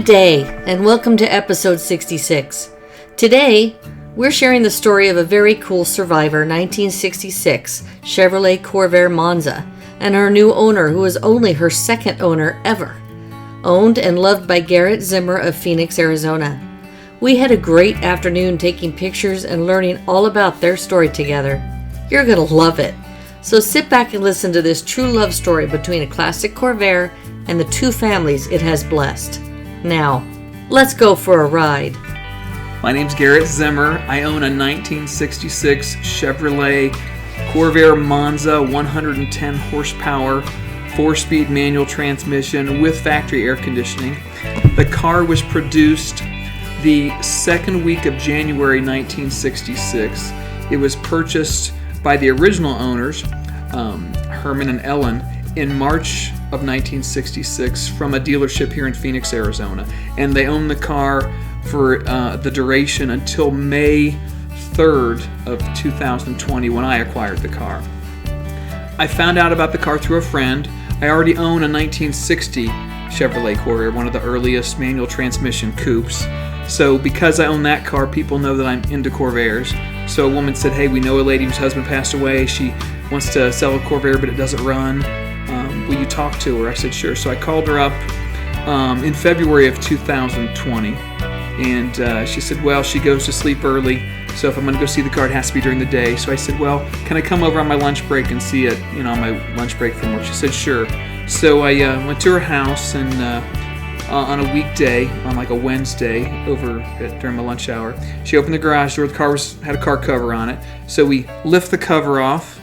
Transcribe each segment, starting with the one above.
Good day, and welcome to episode 66. Today, we're sharing the story of a very cool survivor 1966 Chevrolet Corvair Monza and her new owner, who was only her second owner ever. Owned and loved by Garrett Zimmer of Phoenix, Arizona. We had a great afternoon taking pictures and learning all about their story together. You're going to love it. So sit back and listen to this true love story between a classic Corvair and the two families it has blessed. Now, let's go for a ride. My name's Garrett Zimmer. I own a 1966 Chevrolet Corvair Monza 110 horsepower, 4-speed manual transmission with factory air conditioning. The car was produced the second week of January 1966. It was purchased by the original owners, Herman and Ellen, in March of 1966 from a dealership here in Phoenix, Arizona. And they owned the car for the duration until May 3rd of 2020 when I acquired the car. I found out about the car through a friend. I already own a 1960 Chevrolet Corvair, one of the earliest manual transmission coupes. So because I own that car, people know that I'm into Corvairs. So a woman said, hey, we know a lady whose husband passed away. She wants to sell a Corvair, but it doesn't run. Will you talk to her? I said, sure. So I called her up in February of 2020. And she said, well, she goes to sleep early. So if I'm going to go see the car, it has to be during the day. So I said, well, can I come over on my lunch break and see it, on my lunch break from work? She said, sure. So I went to her house, and on a weekday, on like a Wednesday, during my lunch hour, she opened the garage door. The car had a car cover on it. So we lift the cover off,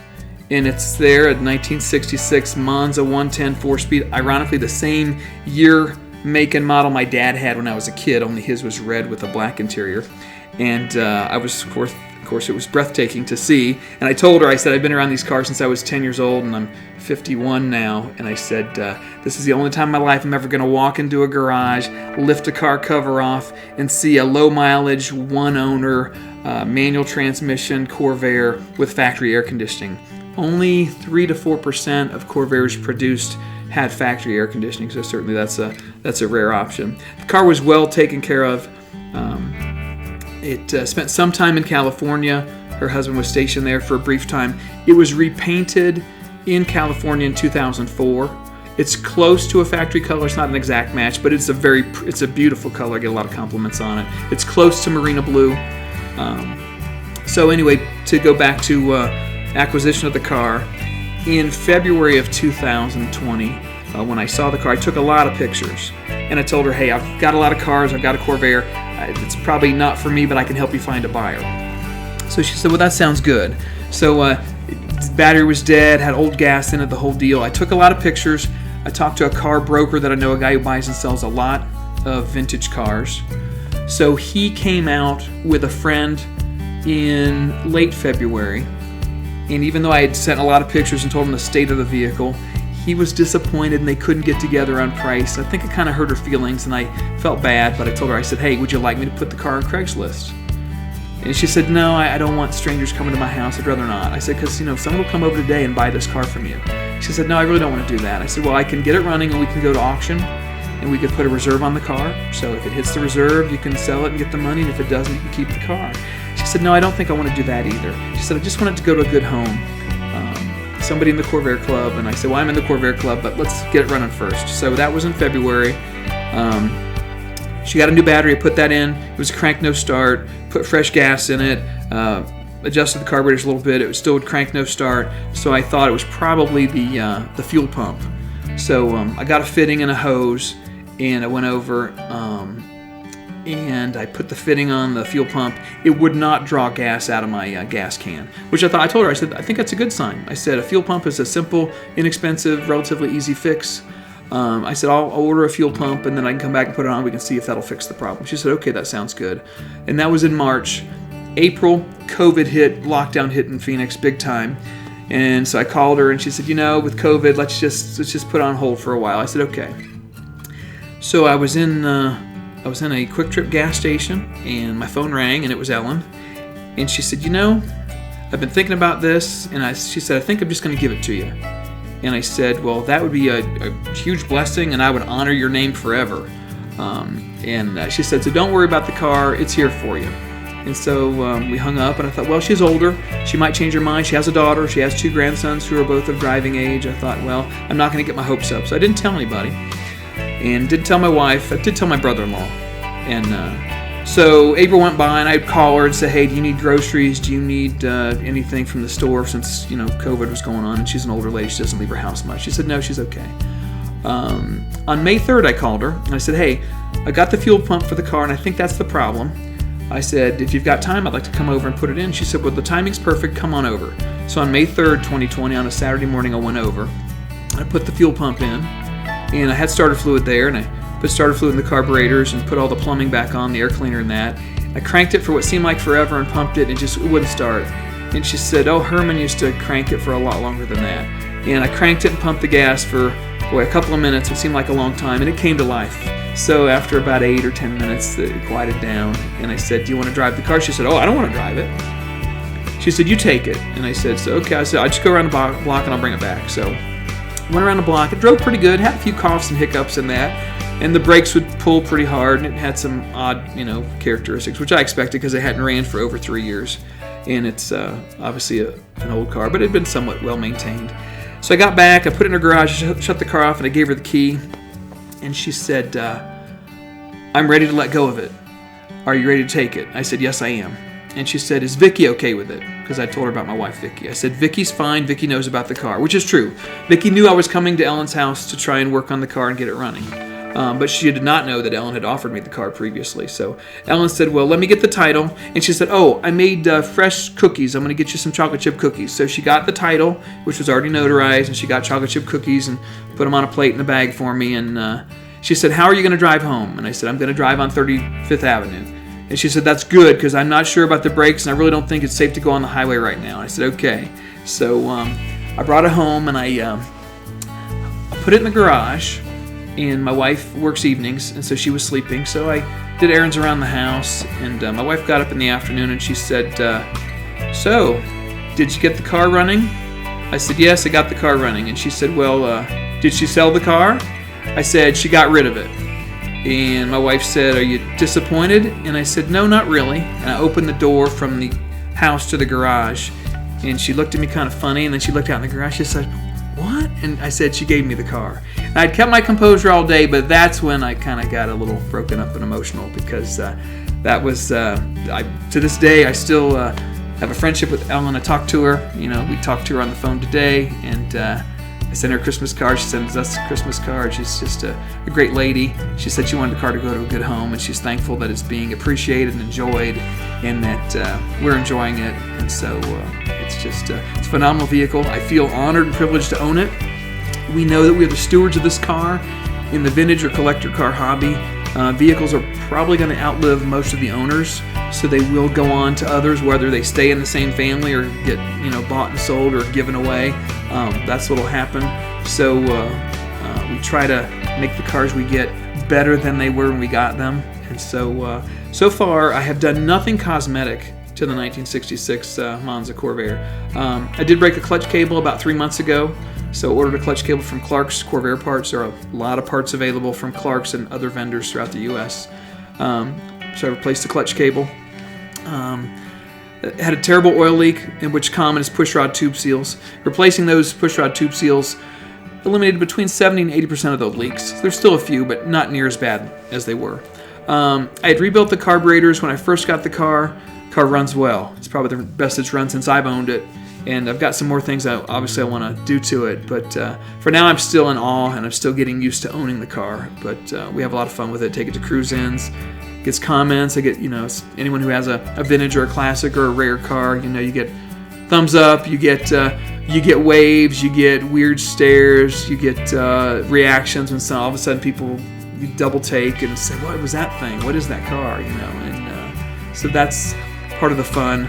and it's there, a 1966 Monza 110 4-speed. Ironically, the same year, make, and model my dad had when I was a kid, only his was red with a black interior. And I was, of course, it was breathtaking to see. And I told her, I said, I've been around these cars since I was 10 years old, and I'm 51 now. And I said, this is the only time in my life I'm ever going to walk into a garage, lift a car cover off, and see a low mileage, one owner, manual transmission Corvair with factory air conditioning. Only 3 to 4% of Corvairs produced had factory air conditioning, so certainly that's a rare option. The car was well taken care of. It spent some time in California. Her husband was stationed there for a brief time. It was repainted in California in 2004. It's close to a factory color. It's not an exact match, but it's a beautiful color. I get a lot of compliments on it. It's close to Marina Blue. So anyway, to go back to acquisition of the car, in February of 2020, when I saw the car, I took a lot of pictures, and I told her, hey, I've got a lot of cars, I've got a Corvair, it's probably not for me, but I can help you find a buyer. So she said, well, that sounds good. So the battery was dead, had old gas in it, the whole deal. I took a lot of pictures. I talked to a car broker that I know, a guy who buys and sells a lot of vintage cars. So he came out with a friend in late February. And even though I had sent a lot of pictures and told him the state of the vehicle, he was disappointed and they couldn't get together on price. I think it kind of hurt her feelings, and I felt bad, but I told her, I said, hey, would you like me to put the car on Craigslist? And she said, no, I don't want strangers coming to my house. I'd rather not. I said, because, someone will come over today and buy this car from you. She said, no, I really don't want to do that. I said, well, I can get it running and we can go to auction and we could put a reserve on the car. So if it hits the reserve, you can sell it and get the money, and if it doesn't, you can keep the car. She said, no, I don't think I want to do that either. She said, I just want it to go to a good home. Somebody in the Corvair Club. And I said, well, I'm in the Corvair Club, but let's get it running first. So that was in February. She got a new battery, I put that in. It was a crank no start, put fresh gas in it, adjusted the carburetors a little bit. It still would crank no start. So I thought it was probably the fuel pump. So I got a fitting and a hose, and I went over and I put the fitting on the fuel pump. It would not draw gas out of my gas can, which I told her, I said, I think that's a good sign. I said, a fuel pump is a simple, inexpensive, relatively easy fix. I said, I'll order a fuel pump, and then I can come back and put it on. We can see if that'll fix the problem. She said, okay, that sounds good. And that was in March. April, COVID hit, lockdown hit in Phoenix big time. And so I called her, and she said, with COVID, let's just put it on hold for a while. I said, okay. So I was in a Quick Trip gas station, and my phone rang, and it was Ellen. And she said, I've been thinking about this, and she said, I think I'm just going to give it to you. And I said, well, that would be a huge blessing, and I would honor your name forever. And she said, so don't worry about the car, it's here for you. And so we hung up, and I thought, well, she's older. She might change her mind. She has a daughter. She has 2 grandsons who are both of driving age. I thought, well, I'm not going to get my hopes up. So I didn't tell anybody, and didn't tell my wife. I did tell my brother-in-law. And so April went by, and I'd call her and say, hey, do you need groceries? Do you need anything from the store, since, COVID was going on? And she's an older lady. She doesn't leave her house much. She said, no, she's okay. On May 3rd, I called her, and I said, hey, I got the fuel pump for the car, and I think that's the problem. I said, if you've got time, I'd like to come over and put it in. She said, well, the timing's perfect. Come on over. So on May 3rd, 2020, on a Saturday morning, I went over. I put the fuel pump in, and I had starter fluid there, and I put starter fluid in the carburetors and put all the plumbing back on, the air cleaner and that. I cranked it for what seemed like forever and pumped it, and it wouldn't start. And she said, oh, Herman used to crank it for a lot longer than that. And I cranked it and pumped the gas for, a couple of minutes. It seemed like a long time, and it came to life. So after about 8 or 10 minutes, it quieted down, and I said, do you want to drive the car? She said, oh, I don't want to drive it. She said, you take it. And I said, so okay. I said, I'll just go around the block and I'll bring it back. So went around the block. It drove pretty good, had a few coughs and hiccups in that, and the brakes would pull pretty hard, and it had some odd, characteristics, which I expected because it hadn't ran for over 3 years, and it's obviously an old car, but it had been somewhat well maintained. So I got back, I put it in her garage, shut the car off, and I gave her the key. And she said, I'm ready to let go of it. Are you ready to take it? I said, yes, I am. And she said, is Vicky okay with it? Because I told her about my wife, Vicky. I said, Vicky's fine. Vicky knows about the car, which is true. Vicky knew I was coming to Ellen's house to try and work on the car and get it running. But she did not know that Ellen had offered me the car previously. So Ellen said, well, let me get the title. And she said, oh, I made fresh cookies. I'm going to get you some chocolate chip cookies. So she got the title, which was already notarized, and she got chocolate chip cookies and put them on a plate in a bag for me. And she said, how are you going to drive home? And I said, I'm going to drive on 35th Avenue. And she said, that's good, because I'm not sure about the brakes, and I really don't think it's safe to go on the highway right now. And I said, okay. So I brought it home, and I put it in the garage. And my wife works evenings, and so she was sleeping. So I did errands around the house, and my wife got up in the afternoon, and she said, so, did you get the car running? I said, yes, I got the car running. And she said, well, did she sell the car? I said, she got rid of it. And my wife said, are you disappointed? And I said, no, not really. And I opened the door from the house to the garage, and she looked at me kind of funny, and then she looked out in the garage. She said, what? And I said, she gave me the car. And I'd kept my composure all day, but that's when I kind of got a little broken up and emotional, because that was, to this day, I still have a friendship with Ellen. I talk to her. We talked to her on the phone today, and I sent her a Christmas card. She sends us a Christmas card. She's just a great lady. She said she wanted the car to go to a good home, and she's thankful that it's being appreciated and enjoyed, and that we're enjoying it. And so it's just it's a phenomenal vehicle. I feel honored and privileged to own it. We know that we are the stewards of this car in the vintage or collector car hobby. Vehicles are probably going to outlive most of the owners, so they will go on to others, whether they stay in the same family or get bought and sold or given away. That's what will happen. So we try to make the cars we get better than they were when we got them. And so far I have done nothing cosmetic to the 1966 Monza Corvair. I did break a clutch cable about 3 months ago. So ordered a clutch cable from Clark's Corvair Parts. There are a lot of parts available from Clark's and other vendors throughout the U.S. So I replaced the clutch cable. It had a terrible oil leak, in which common is pushrod tube seals. Replacing those pushrod tube seals eliminated between 70 and 80% of those leaks. There's still a few, but not near as bad as they were. I had rebuilt the carburetors when I first got the car. Car runs well. It's probably the best it's run since I've owned it. And I've got some more things I want to do to it. But for now, I'm still in awe, and I'm still getting used to owning the car. But we have a lot of fun with it. Take it to cruise-ins. Gets comments. I get, anyone who has a vintage or a classic or a rare car, you get thumbs up. You get waves. You get weird stares. You get reactions when all of a sudden people double take and say, "What was that thing? What is that car?" And so that's part of the fun.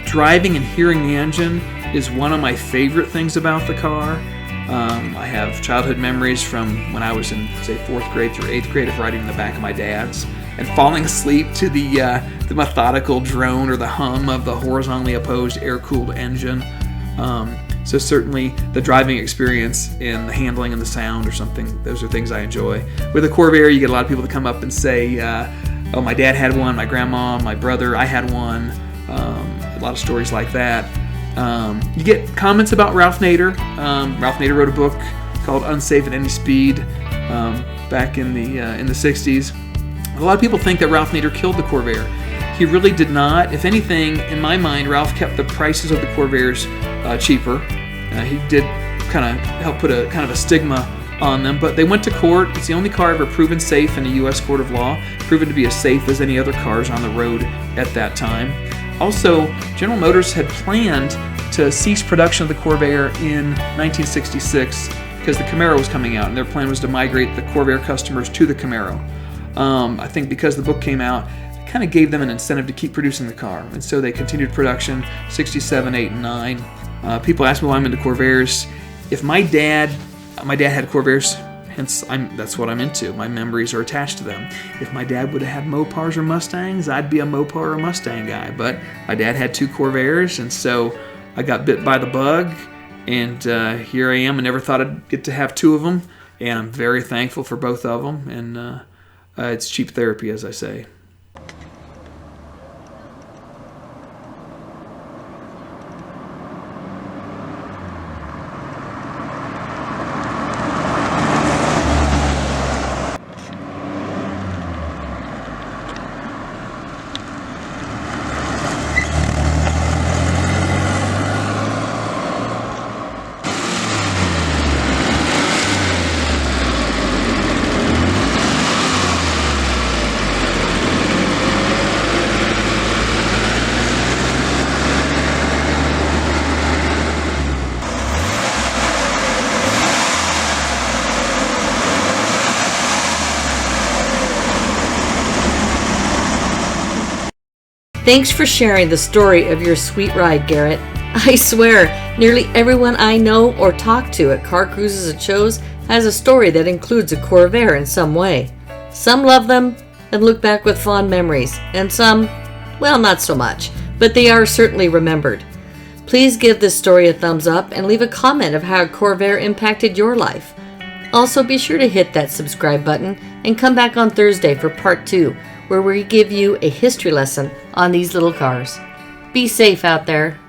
Driving and hearing the engine is one of my favorite things about the car. I have childhood memories from when I was in, say, 4th grade through 8th grade of riding in the back of my dad's and falling asleep to the methodical drone or the hum of the horizontally opposed air-cooled engine. So certainly the driving experience and the handling and the sound or something, those are things I enjoy. With a Corvair, you get a lot of people that come up and say, oh, my dad had one, my grandma, my brother, I had one. A lot of stories like that. You get comments about Ralph Nader. Ralph Nader wrote a book called Unsafe at Any Speed back in the 60s. A lot of people think that Ralph Nader killed the Corvair. He really did not. If anything, in my mind, Ralph kept the prices of the Corvairs cheaper. He did kind of help put a kind of a stigma on them, but they went to court. It's the only car ever proven safe in a U.S. court of law, proven to be as safe as any other cars on the road at that time. Also, General Motors had planned to cease production of the Corvair in 1966 because the Camaro was coming out, and their plan was to migrate the Corvair customers to the Camaro. I think because the book came out, it kind of gave them an incentive to keep producing the car, and so they continued production 67, 8, and 9. People ask me why I'm into Corvairs. If my dad had Corvairs, hence that's what I'm into. My memories are attached to them. If my dad would have had Mopars or Mustangs, I'd be a Mopar or Mustang guy. But my dad had 2 Corvairs, and so I got bit by the bug, and here I am. I never thought I'd get to have 2 of them, and I'm very thankful for both of them. And it's cheap therapy, as I say. Thanks for sharing the story of your sweet ride, Garrett. I swear, nearly everyone I know or talk to at car cruises and shows has a story that includes a Corvair in some way. Some love them and look back with fond memories, and some, well, not so much, but they are certainly remembered. Please give this story a thumbs up and leave a comment of how Corvair impacted your life. Also, be sure to hit that subscribe button and come back on Thursday for part 2, where we give you a history lesson on these little cars. Be safe out there.